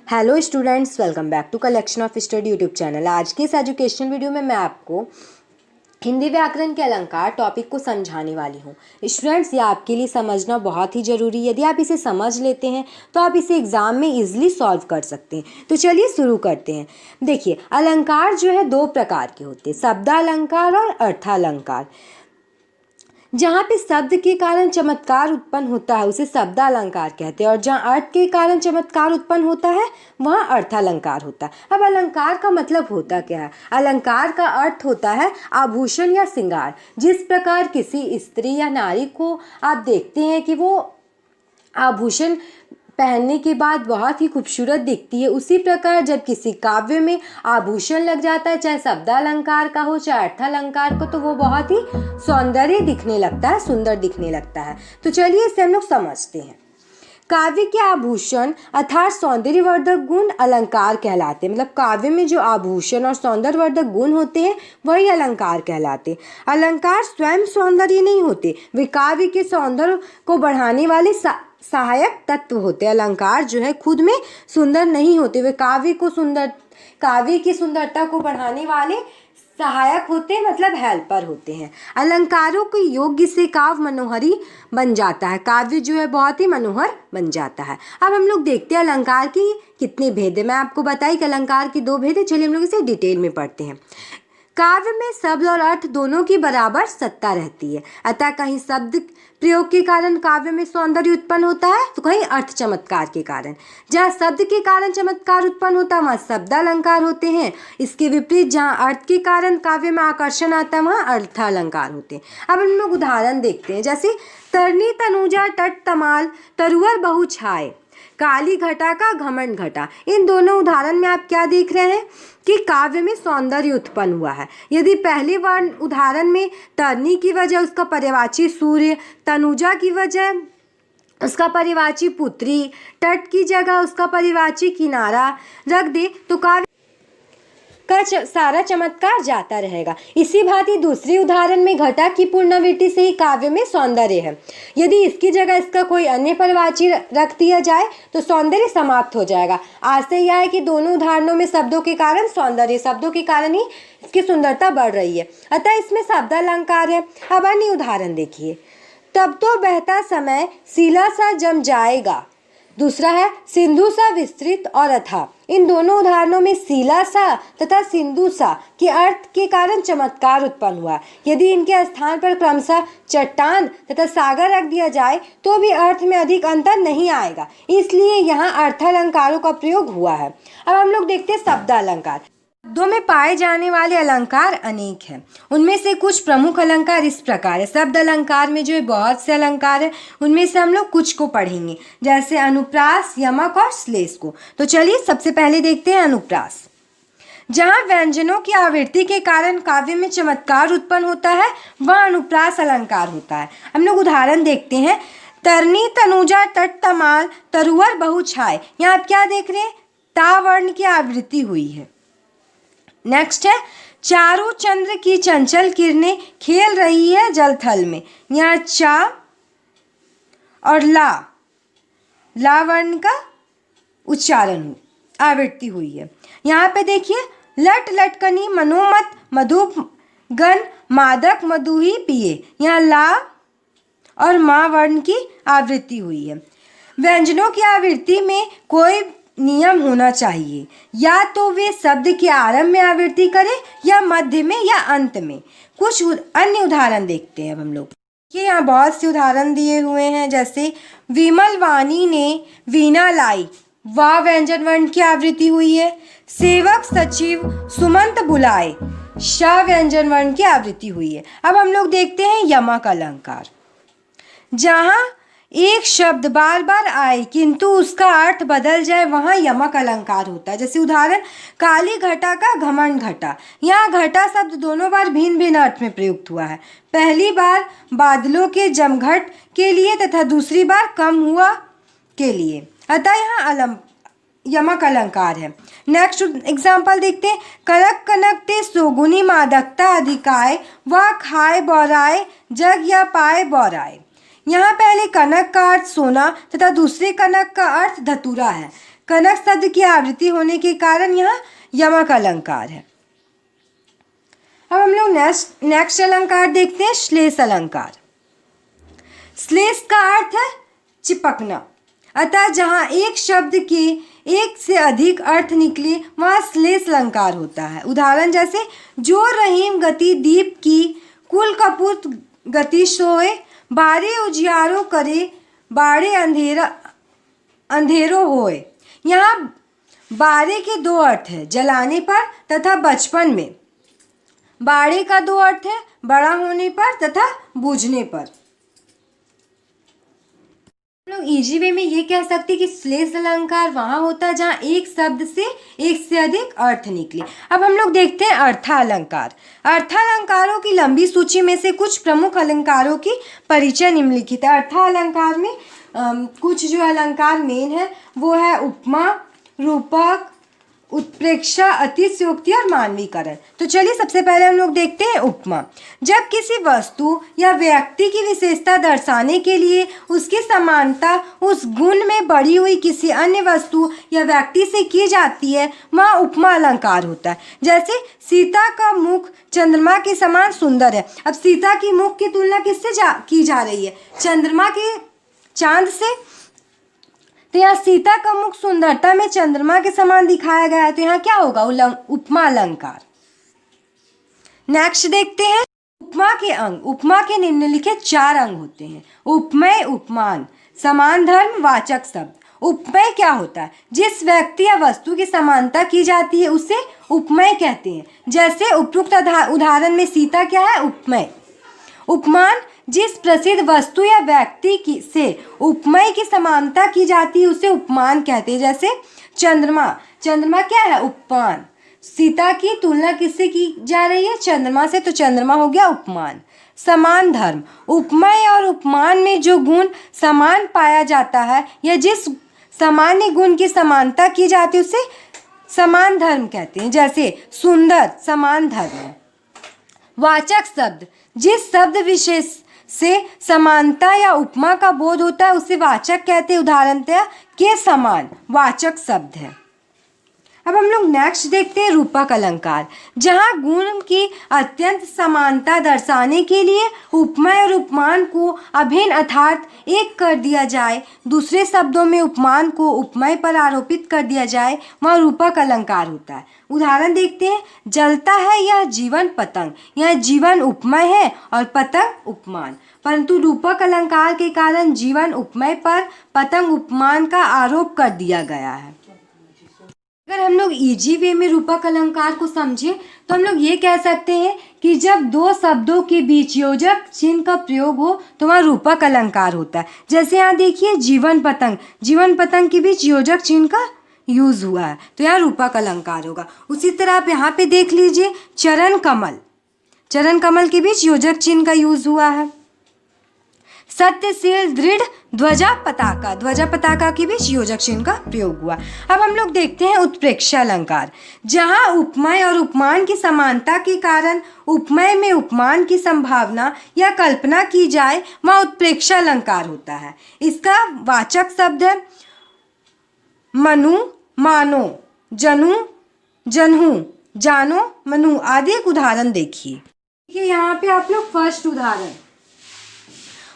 Hello students, welcome back to collection of study YouTube channel. आज के इस educational video में मैं आपको हिंदी व्याकरण के अलंकार टॉपिक को समझाने वाली हूँ। स्टूडेंट्स, ये आपके लिए समझना बहुत ही ज़रूरी है। यदि आप इसे समझ लेते हैं तो आप इसे एग्ज़ाम में इजीली सॉल्व कर सकते हैं। तो चलिए शुरू करते हैं। देखिए, अलंकार जो है दो प्रकार के होते हैं, शब्दालंकार और अर्थालंकार। जहाँ पे शब्द के कारण चमत्कार उत्पन्न होता है उसे शब्दालंकार कहते हैं, और जहाँ अर्थ के कारण चमत्कार उत्पन्न होता है वहाँ अर्थालंकार होता है। अब अलंकार का मतलब होता क्या है? अलंकार का अर्थ होता है आभूषण या श्रृंगार। जिस प्रकार किसी स्त्री या नारी को आप देखते हैं कि वो आभूषण पहनने के बाद बहुत ही खूबसूरत दिखती है, उसी प्रकार जब किसी काव्य में आभूषण लग जाता है, चाहे शब्दालंकार का हो चाहे अर्थालंकार का, तो वो बहुत ही सौंदर्य दिखने लगता है, सुंदर दिखने लगता है। तो चलिए इसे हम लोग समझते हैं। काव्य के आभूषण अर्थात सौंदर्यवर्धक गुण अलंकार कहलाते हैं। मतलब काव्य में जो आभूषण और सौंदर्यवर्धक गुण होते हैं वही अलंकार कहलाते। अलंकार स्वयं सौंदर्य नहीं होते, वे काव्य के सौंदर्य को बढ़ाने वाले सहायक तत्व होते हैं। अलंकार जो है खुद में सुंदर नहीं होते, वे काव्य की सुंदरता को बढ़ाने वाले सहायक होते हैं, मतलब हेल्पर होते हैं। अलंकारों के योग्य से काव्य मनोहरी बन जाता है, काव्य जो है बहुत ही मनोहर बन जाता है। अब हम लोग देखते हैं अलंकार की कितने भेद है। मैं आपको बताई कि अलंकार की दो भेद है, चलिए हम लोग इसे डिटेल में पढ़ते हैं। काव्य में शब्द और अर्थ दोनों की बराबर सत्ता रहती है, अतः कहीं शब्द प्रयोग के कारण काव्य में सौंदर्य उत्पन्न होता है तो कहीं अर्थ चमत्कार के कारण। जहाँ शब्द के कारण चमत्कार उत्पन्न होता है वहाँ शब्दालंकार होते हैं। इसके विपरीत जहाँ अर्थ के कारण काव्य में आकर्षण आता है वहाँ अर्थालंकार होते हैं। अब हम लोग उदाहरण देखते हैं, जैसे तरनी तनुजा तट तमाल तरुवर बहु छाए, काली घटा का घमंड घटा। इन दोनों उदाहरण में आप क्या देख रहे हैं कि काव्य में सौंदर्य उत्पन्न हुआ है। यदि पहले वर्ण उदाहरण में तरनी की वजह उसका पर्यायवाची सूर्य, तनुजा की वजह उसका पर्यायवाची पुत्री, तट की जगह उसका पर्यायवाची किनारा रख दे तो काव्य का सारा चमत्कार जाता रहेगा। इसी भांति दूसरी उदाहरण में घटा की पूर्णावृत्ति से ही काव्य में सौंदर्य है। यदि इसकी जगह इसका कोई अन्य पर्यायवाची रख दिया जाए तो सौंदर्य समाप्त हो जाएगा। आशय यह है कि दोनों उदाहरणों में शब्दों के कारण सौंदर्य, शब्दों के कारण ही इसकी सुंदरता बढ़ रही है, अतः इसमें शब्दालंकार है। अब अन्य उदाहरण देखिए, तब तो बहता समय सीला सा जम जाएगा। दूसरा है सिंधु सा विस्तृत और अथाह। इन दोनों उदाहरणों में सीला सा तथा सिंधु सा के अर्थ के कारण चमत्कार उत्पन्न हुआ। यदि इनके स्थान पर क्रमशः चट्टान तथा सागर रख दिया जाए तो भी अर्थ में अधिक अंतर नहीं आएगा, इसलिए यहाँ अर्थालंकारों का प्रयोग हुआ है। अब हम लोग देखते हैं शब्दालंकार। शब्दों में पाए जाने वाले अलंकार अनेक हैं, उनमें से कुछ प्रमुख अलंकार इस प्रकार है। शब्द अलंकार में जो बहुत से अलंकार है उनमें से हम लोग कुछ को पढ़ेंगे, जैसे अनुप्रास, यमक और श्लेष को। तो चलिए सबसे पहले देखते हैं अनुप्रास। जहाँ व्यंजनों की आवृत्ति के कारण काव्य में चमत्कार उत्पन्न होता है वह अनुप्रास अलंकार होता है। हम लोग उदाहरण देखते हैं, तरनी तनुजा तट तमाल तरुवर बहु छाए। यहाँ आप क्या देख रहे हैं? ता वर्ण की आवृत्ति हुई है। नेक्स्ट है, चारों चंद्र की चंचल किरणें खेल रही है जल थल में। यहाँ चा और ला वर्ण का उच्चारण आवृत्ति हुई है। यहाँ पे देखिए, लट लटकनी मनोमत मधुप गण मादक मधुही पिए। यहाँ ला और मा वर्ण की आवृत्ति हुई है। व्यंजनों की आवृत्ति में कोई नियम होना चाहिए, या तो वे शब्द के आरंभ में आवृत्ति करें या मध्य में या अंत में। कुछ अन्य उदाहरण देखते हैं अब हम लोग। ये यहाँ बहुत से उदाहरण दिए हुए हैं, जैसे विमल वाणी ने वीणा लाई, वाह व्यंजन वर्ण की आवृत्ति हुई है। सेवक सचिव सुमंत बुलाए, शाह व्यंजन वर्ण की आवृत्ति हुई है। अब हम लोग देखते हैं यमक अलंकार। जहाँ एक शब्द बार बार आए किंतु उसका अर्थ बदल जाए वहाँ यमक अलंकार होता है। जैसे उदाहरण, काली घटा का घमंड घटा। यहाँ घटा शब्द दोनों बार भिन्न भिन्न अर्थ में प्रयुक्त हुआ है। पहली बार बादलों के जमघट के लिए तथा दूसरी बार कम हुआ के लिए, अतः यहाँ यमक अलंकार है। नेक्स्ट एग्जाम्पल देखते हैं, करक कनक ते सोगुनी मादकता अधिकाय, वह खाए बौराए जग या पाए बौराए। यहाँ पहले कनक का अर्थ सोना तथा दूसरे कनक का अर्थ धतूरा है। कनक शब्द की आवृत्ति होने के कारण यह यमक अलंकार है। अब हम लोग नेक्स्ट अलंकार देखते हैं, श्लेष अलंकार। श्लेष का अर्थ है चिपकना, अतः जहाँ एक शब्द के एक से अधिक अर्थ निकले वहाँ श्लेष अलंकार होता है। उदाहरण जैसे जो रहीम गति दीप की, कुल कपूत गति सोए, बारे उजियारो करे, बाड़े अंधेरो होए। यहाँ बारे के दो अर्थ है, जलाने पर तथा बचपन में। बाड़े का दो अर्थ है, बड़ा होने पर तथा बूझने पर। हम लोग इजी वे में ये कह सकते हैं कि श्लेष अलंकार वहाँ होता है जहाँ एक शब्द से एक से अधिक अर्थ निकले। अब हम लोग देखते हैं अर्थालंकार। अर्थालंकारों की लंबी सूची में से कुछ प्रमुख अलंकारों की परिचय निम्नलिखित है। अर्थालंकार में कुछ जो अलंकार मेन है वो है उपमा, रूपक, उत्प्रेक्षा, अतिशयोक्ति और मानवीकरण। तो चलिए सबसे पहले हम लोग देखते हैं उपमा। जब किसी वस्तु या व्यक्ति की विशेषता दर्शाने के लिए उसकी समानता उस गुण में बढ़ी हुई किसी अन्य वस्तु या व्यक्ति से की जाती है वह उपमा अलंकार होता है। जैसे सीता का मुख चंद्रमा के समान सुंदर है। अब सीता की मुख की तुलना किससे की जा रही है? चंद्रमा के, चांद से। तो यहाँ सीता का मुख सुंदरता में चंद्रमा के समान दिखाया गया है, तो यहाँ क्या होगा? उपमा अलंकार। नेक्स्ट देखते हैं उपमा के अंग। उपमा के निम्नलिखित 4 अंग होते हैं। उपमेय, उपमान, समान धर्म, वाचक शब्द। उपमेय क्या होता है? जिस व्यक्ति या वस्तु की समानता की जाती है उसे उपमेय कहते हैं। जैसे उपयुक्त उदाहरण में सीता क्या है? उपमेय। उपमान, जिस प्रसिद्ध वस्तु या व्यक्ति की से उपमेय की समानता की जाती है उसे उपमान कहते हैं। जैसे चंद्रमा, चंद्रमा क्या है? उपमान। सीता की तुलना किससे की जा रही है? चंद्रमा से, तो चंद्रमा हो गया उपमान। समान धर्म, उपमेय और उपमान में जो गुण समान पाया जाता है या जिस सामान्य गुण की समानता की जाती है उसे समान धर्म कहते हैं। जैसे सुंदर, समान धर्म। वाचक शब्द, जिस शब्द विशेष से समानता या उपमा का बोध होता है उसे वाचक कहते हैं। उदाहरणतः के समान वाचक शब्द है। अब हम लोग नेक्स्ट देखते हैं रूपक अलंकार। जहाँ गुण की अत्यंत समानता दर्शाने के लिए उपमा और उपमान को अभिन्न अर्थात एक कर दिया जाए, दूसरे शब्दों में उपमान को उपमेय पर आरोपित कर दिया जाए, वह रूपक अलंकार होता है। उदाहरण देखते हैं, जलता है यह जीवन पतंग। यह जीवन उपमेय है और पतंग उपमान, परंतु रूपक अलंकार के कारण जीवन उपमेय पर पतंग उपमान का आरोप कर दिया गया है। अगर हम लोग इजी वे में रूपक अलंकार को समझें तो हम लोग ये कह सकते हैं कि जब दो शब्दों के बीच योजक चिन्ह का प्रयोग हो तो वह रूपक अलंकार होता है। जैसे यहाँ देखिए जीवन पतंग, जीवन पतंग के बीच योजक चिन्ह का यूज हुआ है तो यह रूपक अलंकार होगा। उसी तरह आप यहाँ पे देख लीजिए चरण कमल, चरण कमल के बीच योजक चिन्ह का यूज हुआ है। सत्यशील, दृढ़, ध्वजा पताका, ध्वजा पताका के बीच योजक चिन्ह का प्रयोग हुआ। अब हम लोग देखते हैं उत्प्रेक्षा अलंकार। जहाँ उपमेय और उपमान की समानता के कारण उपमेय में उपमान की संभावना या कल्पना की जाए वह उत्प्रेक्षा अलंकार होता है। इसका वाचक शब्द है मनु, मानो, जनु, जनहु, जानो, मनु आदि। एक उदाहरण देखिए यहाँ पे आप लोग फर्स्ट उदाहरण,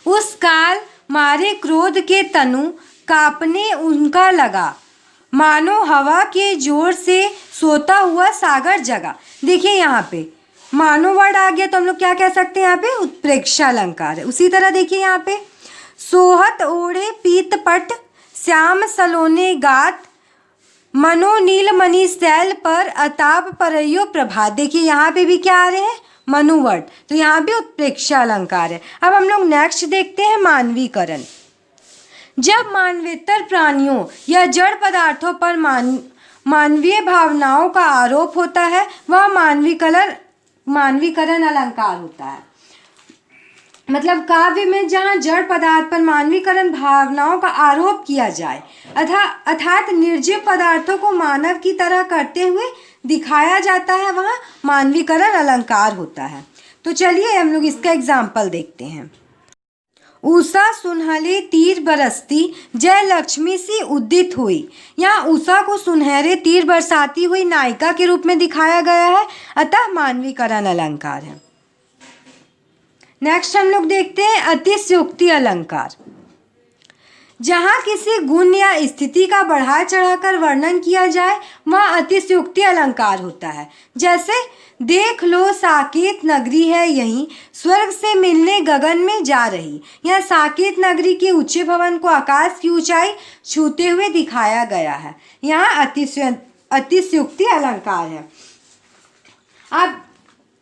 उस काल मारे क्रोध के तनु कांपने उनका लगा, मानो हवा के जोर से सोता हुआ सागर जगा। देखिए यहाँ पे मानो वर्ड आ गया तो हम लोग क्या कह सकते हैं? यहाँ पे उत्प्रेक्षा अलंकार है। उसी तरह देखिए यहाँ पे सोहत ओढ़े पीत पट, श्याम सलोने गात, मनो नील मणि शैल पर अताप परयो प्रभात। देखिए यहाँ पे भी क्या आ रहे हैं? मनुवर्ड, तो यहाँ भी उत्प्रेक्षा अलंकार है। अब हम लोग नेक्स्ट देखते हैं मानवीकरण। जब मानवेतर प्राणियों या जड़ पदार्थों पर मानवीय भावनाओं का आरोप होता है वह मानवीकरण अलंकार होता है। मतलब काव्य में जहाँ जड़ पदार्थ पर मानवीकरण भावनाओं का आरोप किया जाए अर्थात निर्जीव पदार्थों को मानव की तरह करते हुए दिखाया जाता है वहाँ मानवीकरण अलंकार होता है। तो चलिए हम लोग इसका एग्जाम्पल देखते हैं। उषा सुनहले तीर बरसती जय लक्ष्मी सी उदित हुई। यहाँ उषा को सुनहरे तीर बरसाती हुई नायिका के रूप में दिखाया गया है, अतः मानवीकरण अलंकार है। नेक्स्ट हम लोग देखते हैं अतिशयोक्ति अलंकार। जहाँ किसी गुण या स्थिति का बढ़ा चढ़ाकर वर्णन किया जाए वह अतिशयोक्ति अलंकार होता है। जैसे देख लो साकेत नगरी है यहीं, स्वर्ग से मिलने गगन में जा रही। यह साकेत नगरी के ऊंचे भवन को आकाश की ऊंचाई छूते हुए दिखाया गया है। यहाँ अतिशयोक्ति अलंकार है। आप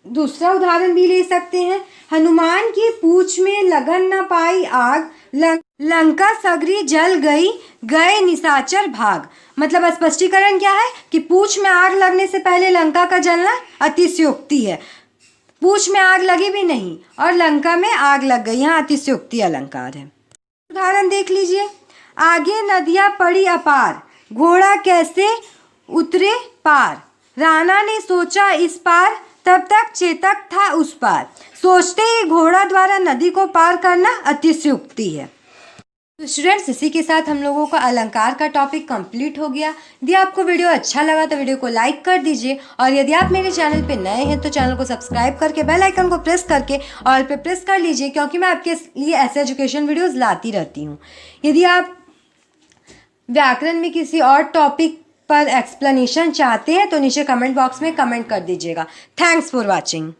दूसरा उदाहरण भी ले सकते हैं। हनुमान की पूंछ में लगन न पाई आग, लंका सगरी जल गई, गए निशाचर भाग। मतलब स्पष्टीकरण क्या है कि पूंछ में आग लगने से पहले लंका का जलना अतिशयोक्ति है। पूंछ में आग लगी भी नहीं और लंका में आग लग गई, यहाँ अतिशयोक्ति अलंकार है। उदाहरण देख लीजिए। आगे नदियाँ पड़ी अपार, घोड़ा कैसे उतरे पार। राणा ने सोचा इस पार, तब तक चेतक था उस पार। सोचते ही घोड़ा द्वारा नदी को पार करना अतिशयोक्ति है। तो स्टूडेंट्स, इसी के साथ हम लोगों का अलंकार का टॉपिक कंप्लीट हो गया। यदि आपको वीडियो अच्छा लगा तो वीडियो को लाइक कर दीजिए, और यदि आप मेरे चैनल पे नए हैं तो चैनल को सब्सक्राइब करके बेल आइकन को प्रेस करके ऑल पे प्रेस कर लीजिए, क्योंकि मैं आपके लिए ऐसे एजुकेशन वीडियोज़ लाती रहती हूँ। यदि आप व्याकरण में किसी और टॉपिक पर एक्सप्लेनेशन चाहते हैं तो नीचे कमेंट बॉक्स में कमेंट कर दीजिएगा। Thanks for watching.